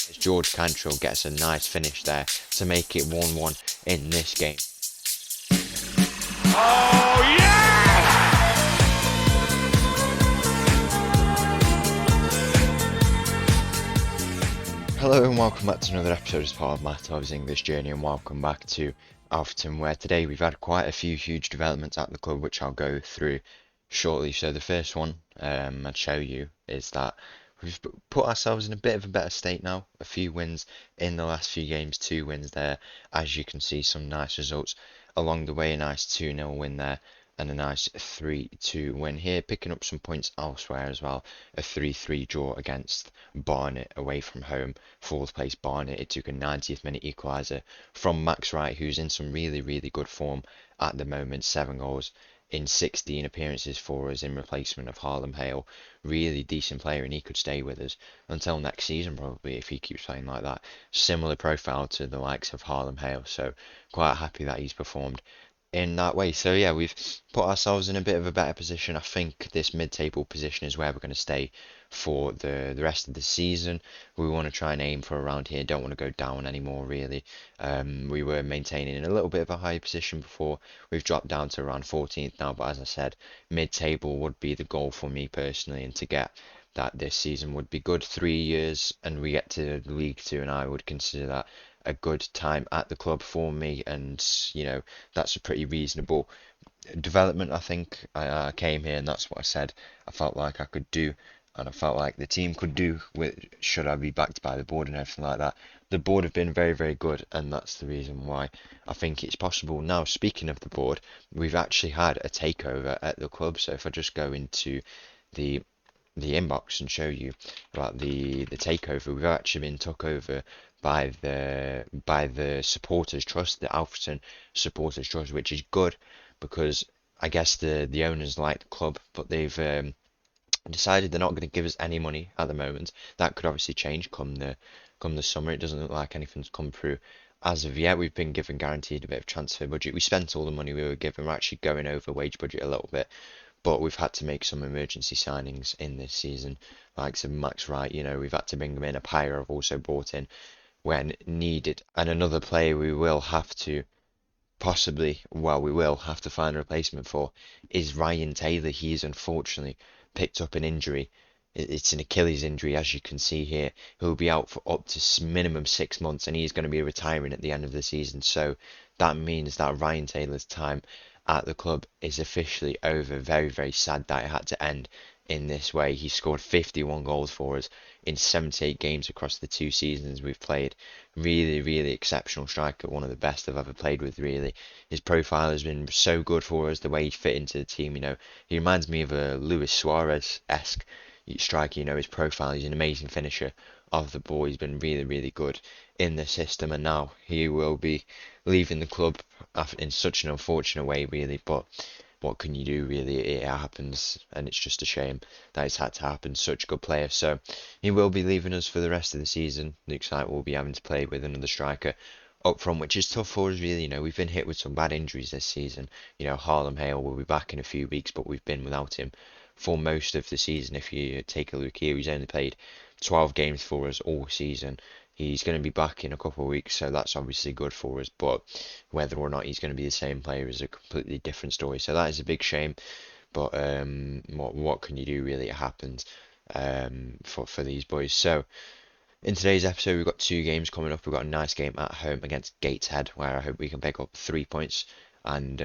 as George Cantrell gets a nice finish there to make it 1-1 in this game. Oh, yeah! Hello and welcome back to another episode as part of Mattov's English Journey, and welcome back to Alfreton, where today we've had quite a few huge developments at the club which I'll go through shortly. So the first one I'd show you is that we've put ourselves in a bit of a better state now. A few wins in the last few games, 2 wins there. As you can see, some nice results along the way. A nice 2-0 win there and a nice 3-2 win here, picking up some points elsewhere as well. A 3-3 draw against Barnet away from home. Fourth place Barnet. It took a 90th minute equaliser from Max Wright, who's in some really, really good form at the moment. 7 goals in 16 appearances for us in replacement of Harlem Hale. Really decent player, and he could stay with us until next season probably if he keeps playing like that. Similar profile to the likes of Harlem Hale, so quite happy that he's performed in that way. So yeah, we've put ourselves in a bit of a better position. I think this mid-table position is where we're going to stay for the rest of the season. We want to try and aim for around here. Don't want to go down anymore, really. We were maintaining a little bit of a higher position before. We've dropped down to around 14th now, but as I said, mid-table would be the goal for me personally, and to get that this season would be good. 3 years and we get to League Two, and I would consider that a good time at the club for me, and that's a pretty reasonable development. I think I came here and that's what I said I felt like I could do, and I felt like the team could do with, should I be backed by the board and everything like that. The board have been very, very good, and that's the reason why I think it's possible. Now, speaking of the board, we've actually had a takeover at the club. So if I just go into the inbox and show you about the takeover, we've actually been took over by the supporters trust, the Alfreton supporters trust, which is good because I guess the owners like the club, but they've decided they're not going to give us any money at the moment. That could obviously change come the summer. It doesn't look like anything's come through as of yet. We've been given guaranteed a bit of transfer budget. We spent all the money we were given. We're actually going over wage budget a little bit, but we've had to make some emergency signings in this season, like some Max Wright. We've had to bring him in. A Pyre I've also brought in when needed, and another player we will have to we will have to find a replacement for is Ryan Taylor. He's unfortunately picked up an injury. It's an Achilles injury, as you can see here. He'll be out for up to minimum 6 months, and he's going to be retiring at the end of the season. So that means that Ryan Taylor's time at the club is officially over. Very, very sad that it had to end in this way. He scored 51 goals for us in 78 games across the 2 seasons we've played. Really, really exceptional striker, one of the best I've ever played with, really. His profile has been so good for us, the way he fit into the team. He reminds me of a Luis Suarez-esque striker. His profile, he's an amazing finisher of the ball. He's been really, really good in the system, and now he will be leaving the club in such an unfortunate way, really. But what can you do, really? It happens, and it's just a shame that it's had to happen. Such a good player. So he will be leaving us for the rest of the season. Looks like we'll be having to play with another striker up front, which is tough for us, really. We've been hit with some bad injuries this season. Harlem Hale will be back in a few weeks, but we've been without him for most of the season. If you take a look here, he's only played 12 games for us all season. He's going to be back in a couple of weeks, so that's obviously good for us. But whether or not he's going to be the same player is a completely different story. So that is a big shame. But what can you do, really? It happens for these boys. So in today's episode, we've got 2 games coming up. We've got a nice game at home against Gateshead, where I hope we can pick up 3 points and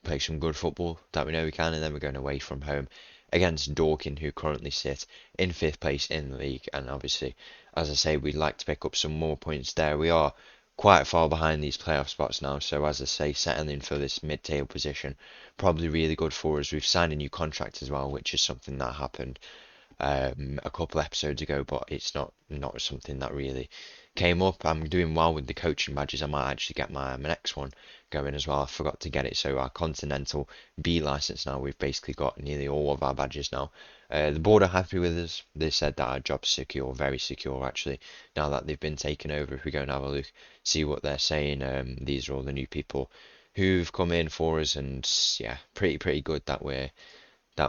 play some good football that we know we can. And then we're going away from home against Dorking, who currently sit in 5th place in the league. And obviously, as I say, we'd like to pick up some more points there. We are quite far behind these playoff spots now, so as I say, settling for this mid-table position, probably really good for us. We've signed a new contract as well, which is something that happened a couple episodes ago, but it's not something that really came up. I'm doing well with the coaching badges. I might actually get my next one going as well. I forgot to get it. So our Continental B license now, we've basically got nearly all of our badges now. The board are happy with us. They said that our job's secure, very secure actually, now that they've been taken over. If we go and have a look, see what they're saying, these are all the new people who've come in for us, and yeah, pretty good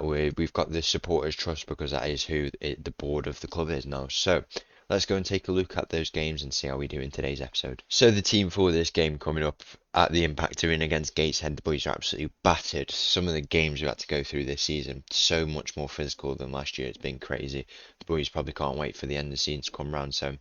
we've got the supporters trust, because that is who the board of the club is now. So let's go and take a look at those games and see how we do in today's episode. So the team for this game coming up at the Impact Arena against Gateshead, the boys are absolutely battered. Some of the games we've had to go through this season, so much more physical than last year. It's been crazy. The boys probably can't wait for the end of the season to come round, so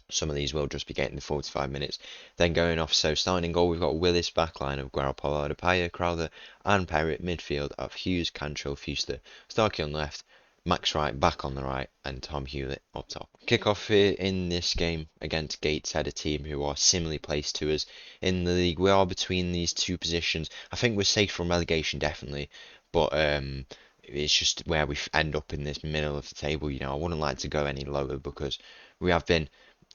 some of these will just be getting the 45 minutes. Then going off, so starting in goal, we've got Willis backline of Guerrero, Pollard, Apaya, Crowther, and Perry. Midfield of Hughes, Cantrell, Fuster, Starkey on the left, Max Wright back on the right, and Tom Hewlett up top. Kick-off here in this game against Gateshead, a team who are similarly placed to us in the league. We are between these two positions. I think we're safe from relegation, definitely, but it's just where we end up in this middle of the table. I wouldn't like to go any lower because we have been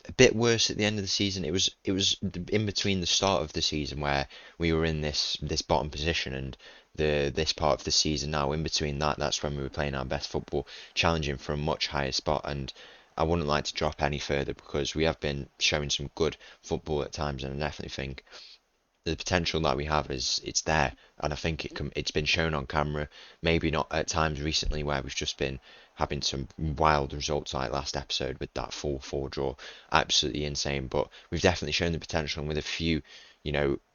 a bit worse at the end of the season. It was in between the start of the season where we were in this bottom position and this part of the season now. In between that's when we were playing our best football, challenging for a much higher spot. And I wouldn't like to drop any further because we have been showing some good football at times, and I definitely think the potential that we have it's there, and I think it's been shown on camera. Maybe not at times recently where we've just been having some wild results like last episode with that 4-4 draw, absolutely insane. But we've definitely shown the potential, and with a few,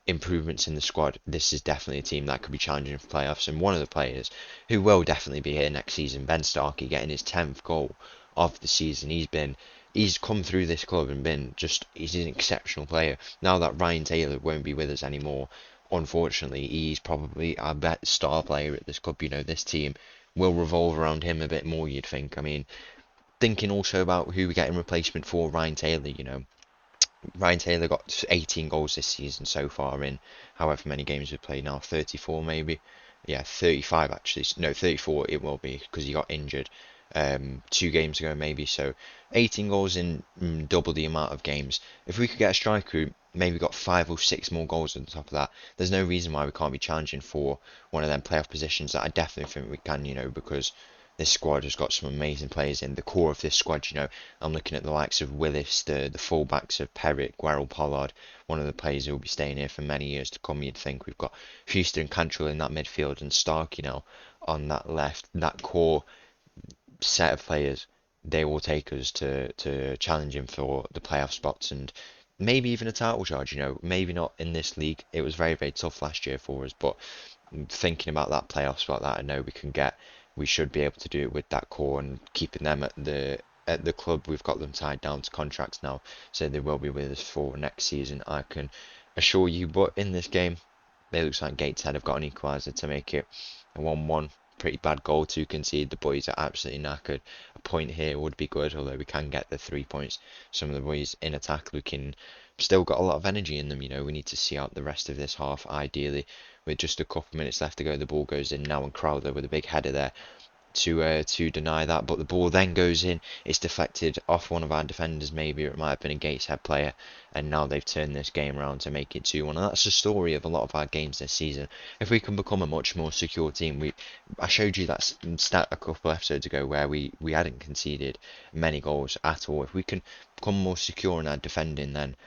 improvements in the squad, this is definitely a team that could be challenging for playoffs. And one of the players who will definitely be here next season, Ben Starkey, getting his 10th goal of the season. He's come through this club and he's an exceptional player. Now that Ryan Taylor won't be with us anymore, unfortunately, he's probably our best star player at this club. This team will revolve around him a bit more, you'd think. I mean, thinking also about who we get in replacement for Ryan Taylor, Ryan Taylor got 18 goals this season so far in however many games we've played now, 34 maybe. Yeah, 35 actually. No, 34 it will be because he got injured 2 games ago maybe. So 18 goals in double the amount of games. If we could get a striker who maybe got 5 or 6 more goals on top of that, there's no reason why we can't be challenging for one of them playoff positions that I definitely think we can, because this squad has got some amazing players in the core of this squad. I'm looking at the likes of Willis, the fullbacks of Perrick, Guerrero, Pollard, one of the players who will be staying here for many years to come. You'd think we've got Fuster and Cantrell in that midfield and Stark, on that left. That core set of players, they will take us to challenging for the playoff spots and maybe even a title charge. Maybe not in this league. It was very, very tough last year for us, but thinking about that playoff spot that I know we should be able to do it with that core and keeping them at the club. We've got them tied down to contracts now, so they will be with us for next season, I can assure you. But in this game, it looks like Gateshead have got an equaliser to make it a 1-1. Pretty bad goal to concede. The boys are absolutely knackered. A point here would be good, although we can get the 3 points. Some of the boys in attack still got a lot of energy in them. We need to see out the rest of this half, ideally. With just a couple of minutes left to go, the ball goes in now, and Crowther with a big header there to deny that, but the ball then goes in. It's deflected off one of our defenders, maybe it might have been a Gateshead player, and now they've turned this game around to make it 2-1. And that's the story of a lot of our games this season. If we can become a much more secure team, I showed you that stat a couple episodes ago where we hadn't conceded many goals at all. If we can become more secure in our defending, then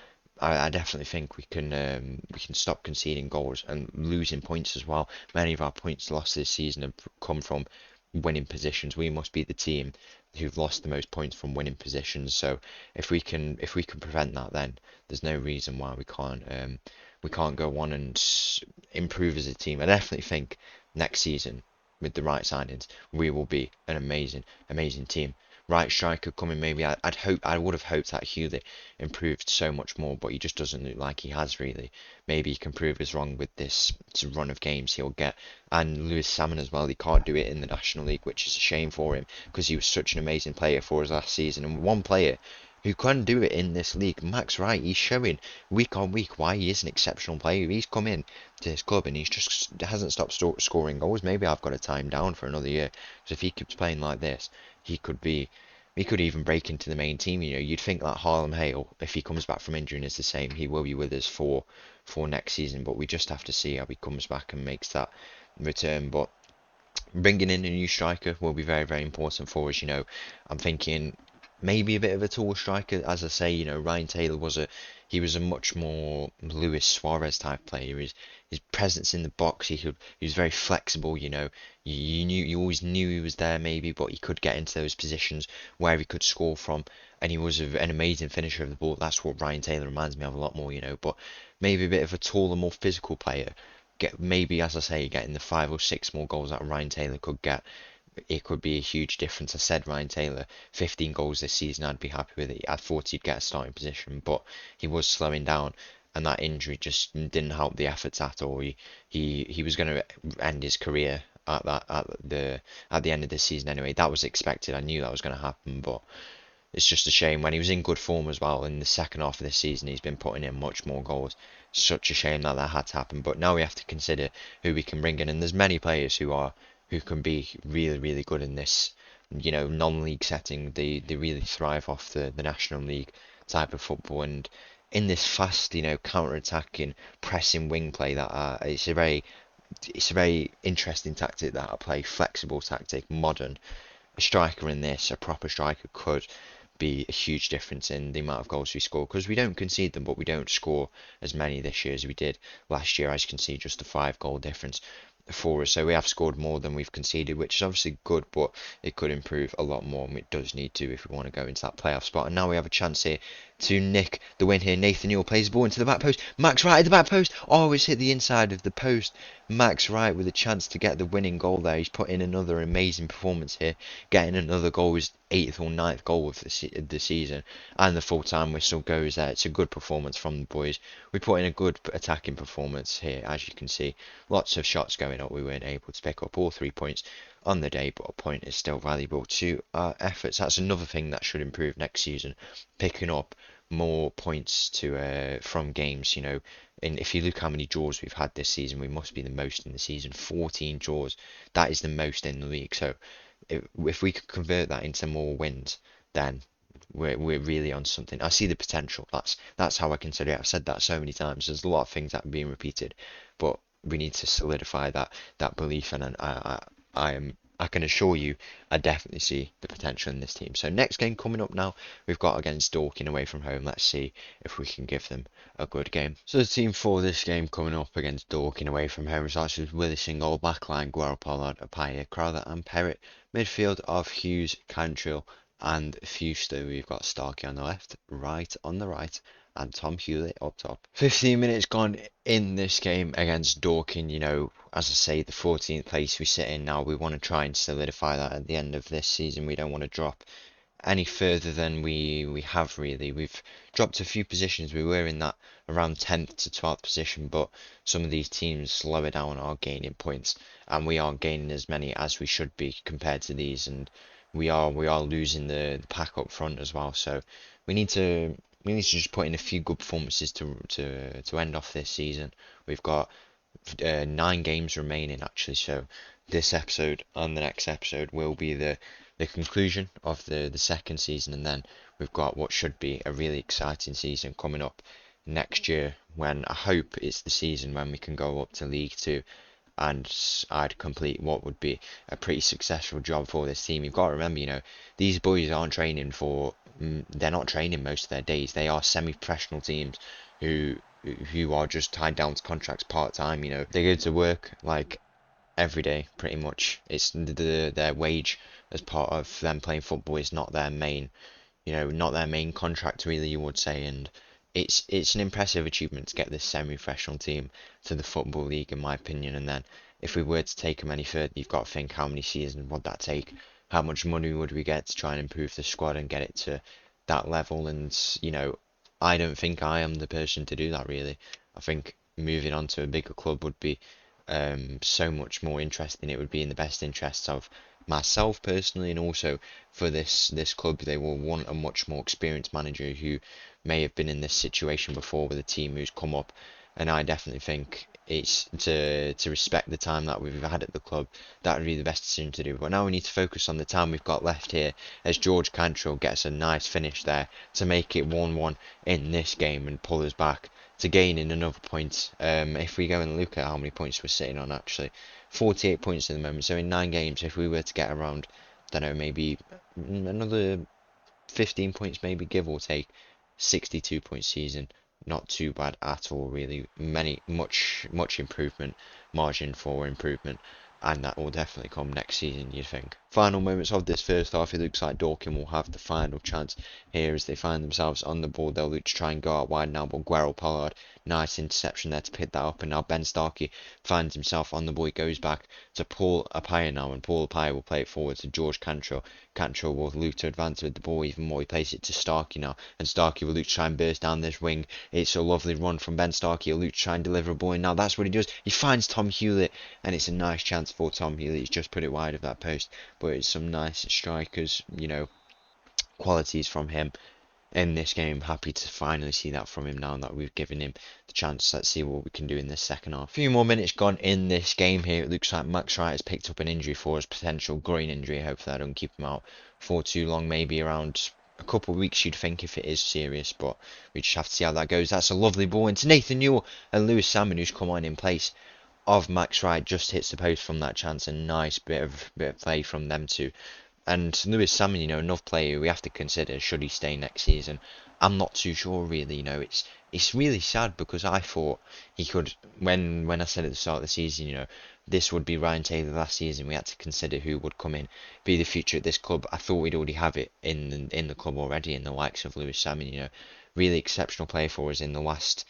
I definitely think we can stop conceding goals and losing points as well. Many of our points lost this season have come from winning positions. We must be the team who've lost the most points from winning positions. So if we can prevent that, then there's no reason why we can't go on and improve as a team. I definitely think next season with the right signings we will be an amazing team. Right striker coming, maybe I would have hoped that Hewlett improved so much more, but he just doesn't look like he has really. Maybe he can prove us wrong with this run of games he'll get. And Lewis Salmon as well, he can't do it in the National League, which is a shame for him because he was such an amazing player for us last season. And one player who can do it in this league, Max Wright, he's showing week on week why he is an exceptional player. He's come in to his club and he's just hasn't stopped scoring goals. Maybe I've got to tie him down for another year, because if he keeps playing like this, he could even break into the main team. You'd think that Harlem Hale, if he comes back from injury and is the same, he will be with us for next season. But we just have to see how he comes back and makes that return. But bringing in a new striker will be very, very important for us. I'm thinking maybe a bit of a tall striker. As I say, Ryan Taylor was a much more Luis Suarez type player. His presence in the box, he was very flexible. You always knew he was there maybe, but he could get into those positions where he could score from. and he was an amazing finisher of the ball. That's what Ryan Taylor reminds me of a lot more, but maybe a bit of a taller, more physical player. Maybe, as I say, getting the 5 or 6 more goals that Ryan Taylor could get, it could be a huge difference. I said Ryan Taylor, 15 goals this season, I'd be happy with it. I thought he'd get a starting position, but he was slowing down, and that injury just didn't help the efforts at all. He was going to end his career at the end of this season anyway. That was expected. I knew that was going to happen, but it's just a shame when he was in good form as well. In the second half of this season, he's been putting in much more goals. Such a shame that had to happen. But now we have to consider who we can bring in, and there's many players who can be really, really good in this, non-league setting. They really thrive off the National League type of football, and in this fast, counter-attacking, pressing wing play that it's a very interesting tactic that I play, flexible tactic, modern. A striker in this, a proper striker, could be a huge difference in the amount of goals we score, because we don't concede them, but we don't score as many this year as we did last year. As you can see, just a 5 goal difference for us. So we have scored more than we've conceded, which is obviously good, but it could improve a lot more, and it does need to if we want to go into that playoff spot. And now we have a chance here to nick the win here. Nathan Newell plays the ball into the back post. Max Wright at the back post. Oh, it's hit the inside of the post. Max Wright with a chance to get the winning goal there. He's put in another amazing performance here, getting another goal, his 8th or 9th goal of the season, and the full-time whistle goes there. It's a good performance from the boys. We put in a good attacking performance here, as you can see. Lots of shots going up. We weren't able to pick up all 3 points on the day, but a point is still valuable to our efforts. That's another thing that should improve next season, picking up more points from games. And if you look how many draws we've had this season, we must be the most in the season. 14 draws. That is the most in the league. So if we could convert that into more wins, then we're really on something. I see the potential. That's how I consider it. I've said that so many times. There's a lot of things that are being repeated, but we need to solidify that belief, and I can assure you, I definitely see the potential in this team. So next game coming up now, we've got against Dorking away from home. Let's see if we can give them a good game. So the team for this game coming up against Dorking away from home starts with Willis in goal, backline, Guerrero, Pollard, Apaya, Crowther and Perrott. Midfield of Hughes, Cantrill and Fuster. We've got Starkey on the left, Wright on the right, and Tom Hewlett up top. 15 minutes gone in this game against Dorking. As I say, the 14th place we sit in now. We want to try and solidify that at the end of this season. We don't want to drop any further than we have really. We've dropped a few positions. We were in that around 10th to 12th position, but some of these teams lower down are gaining points, and we aren't gaining as many as we should be compared to these, and we are losing the pack up front as well. So we need to just put in a few good performances to end off this season. We've got 9 games remaining actually, so this episode and the next episode will be the conclusion of the second season, and then we've got what should be a really exciting season coming up next year, when I hope it's the season when we can go up to League 2 and I'd complete what would be a pretty successful job for this team. You've got to remember, these boys aren't training they're not training most of their days. They are semi-professional teams who are just tied down to contracts part-time. They go to work like every day pretty much. It's their wage as part of them playing football is not their main contract really, you would say, and it's an impressive achievement to get this semi-professional team to the Football League, in my opinion. And then if we were to take them any further, you've got to think how many seasons would that take? How much money would we get to try and improve the squad and get it to that level? And I don't think I am the person to do that really. I think moving on to a bigger club would be so much more interesting. It would be in the best interests of myself personally, and also for this club. They will want a much more experienced manager who may have been in this situation before with a team who's come up, and I definitely think it's to respect the time that we've had at the club. That would be the best decision to do. But now we need to focus on the time we've got left here, as George Cantrill gets a nice finish there to make it 1-1 in this game and pull us back to gaining another point. If we go and look at how many points we're sitting on, actually 48 points at the moment. So in 9 games, if we were to get around, I don't know, maybe another 15 points, maybe, give or take, 62 point season, not too bad at all really. Much improvement, margin for improvement. and that will definitely come next season, you'd think. Final moments of this first half, it looks like Dorking will have the final chance here as they find themselves on the ball. They'll look to try and go out wide now, but Guerrero Pollard, nice interception there to pick that up, and now Ben Starkey finds himself on the ball. He goes back to Paul Apaya now, and Paul Apaya will play it forward to George Cantrell. Cantrell will look to advance with the ball even more. He plays it to Starkey now, and Starkey will look to try and burst down this wing. It's a lovely run from Ben Starkey. He'll look to try and deliver a ball, and now that's what he does. He finds Tom Hewlett, and it's a nice chance for Tom Hewlett. He's just put it wide of that post, but it's some nice strikers, qualities from him in this game. Happy to finally see that from him now that we've given him the chance. Let's see what we can do in this second half. A few more minutes gone in this game here. It looks like Max Wright has picked up an injury for us, potential groin injury. Hopefully I don't keep him out for too long, maybe around a couple of weeks you'd think if it is serious, but we just have to see how that goes. That's a lovely ball into Nathan Newell, and Lewis Salmon, who's come on in place of Max Wright, just hits the post from that chance. A nice bit of play from them two. And Lewis Salmon, another player we have to consider should he stay next season. I'm not too sure really. It's really sad because I thought he could. When I said at the start of the season, this would be Ryan Taylor last season. We had to consider who would come in, be the future at this club. I thought we'd already have it in the club already, in the likes of Lewis Salmon. Really exceptional player for us in the last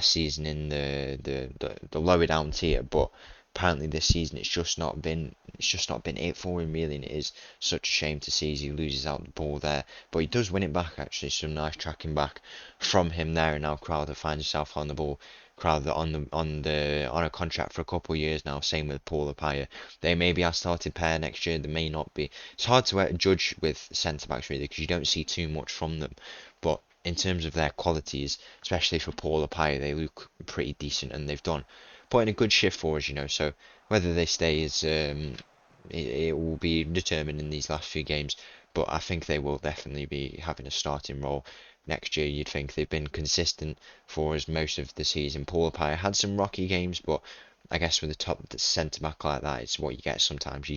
season in the lower down tier, but apparently this season it's just not been it for him really, and it is such a shame to see as he loses out the ball there. But he does win it back actually, some nice tracking back from him there, and now Crowther finds himself on the ball. Crowther on a contract for a couple of years now. Same with Paul Apaya. They may be our starting pair next year. They may not be. It's hard to judge with centre backs really because you don't see too much from them. But in terms of their qualities, especially for Paul Apaya, they look pretty decent, and they've put in a good shift for us. So whether they stay is it will be determined in these last few games. But I think they will definitely be having a starting role next year. You'd think they've been consistent for us most of the season. Paul Apaya had some rocky games, but I guess with the centre back like that, it's what you get sometimes.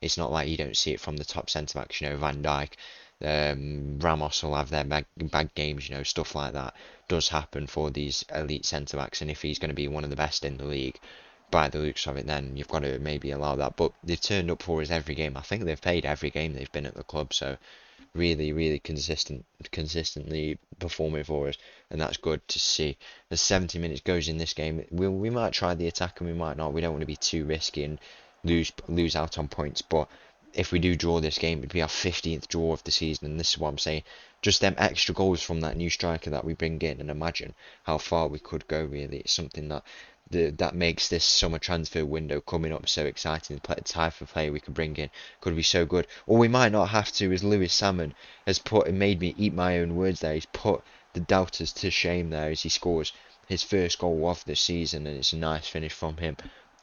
It's not like you don't see it from the top centre backs. Van Dijk, Ramos will have their bad games. Stuff like that does happen for these elite centre backs, and if he's going to be one of the best in the league, by the looks of it, then you've got to maybe allow that. But they've turned up for us every game. I think they've played every game they've been at the club, so really consistently performing for us, and that's good to see. As 70 minutes goes in this game, we might try the attack and we might not. We don't want to be too risky and lose out on points, but if we do draw this game, it'd be our 15th draw of the season, and this is what I'm saying. Just them extra goals from that new striker that we bring in, and imagine how far we could go really. It's something that makes this summer transfer window coming up so exciting. The type of player we could bring in could be so good. Or we might not have to, as Lewis Salmon has made me eat my own words there. He's put the doubters to shame there as he scores his first goal of the season, and it's a nice finish from him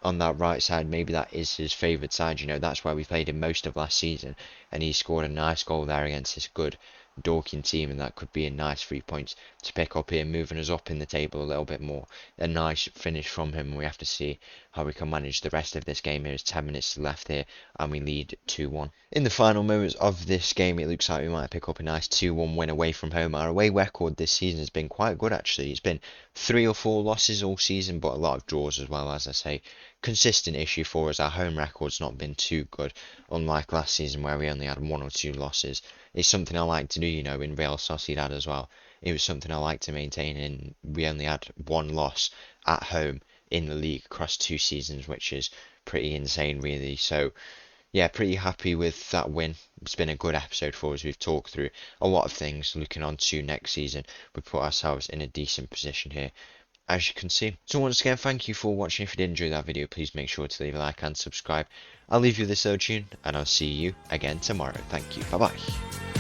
on that right side. Maybe that is his favourite side. That's where we played him most of last season, and he scored a nice goal there against this good Dorking team, and that could be a nice 3 points to pick up here, moving us up in the table a little bit more. A nice finish from him. We have to see how we can manage the rest of this game. There's 10 minutes left here, and we lead 2-1. In the final moments of this game, it looks like we might pick up a nice 2-1 win away from home. Our away record this season has been quite good actually. It's been 3 or 4 losses all season, but a lot of draws as well, as I say. Consistent issue for us. Our home record's not been too good, unlike last season where we only had 1 or 2 losses. It's something I like to do, in Real Sociedad as well. It was something I like to maintain, and we only had 1 loss at home in the league across 2 seasons, which is pretty insane really. So yeah, pretty happy with that win. It's been a good episode for us. We've talked through a lot of things. Looking on to next season, we put ourselves in a decent position here, as you can see. So once again, thank you for watching. If you did enjoy that video, please make sure to leave a like and subscribe. I'll leave you with this tune, and I'll see you again tomorrow. Thank you. Bye bye.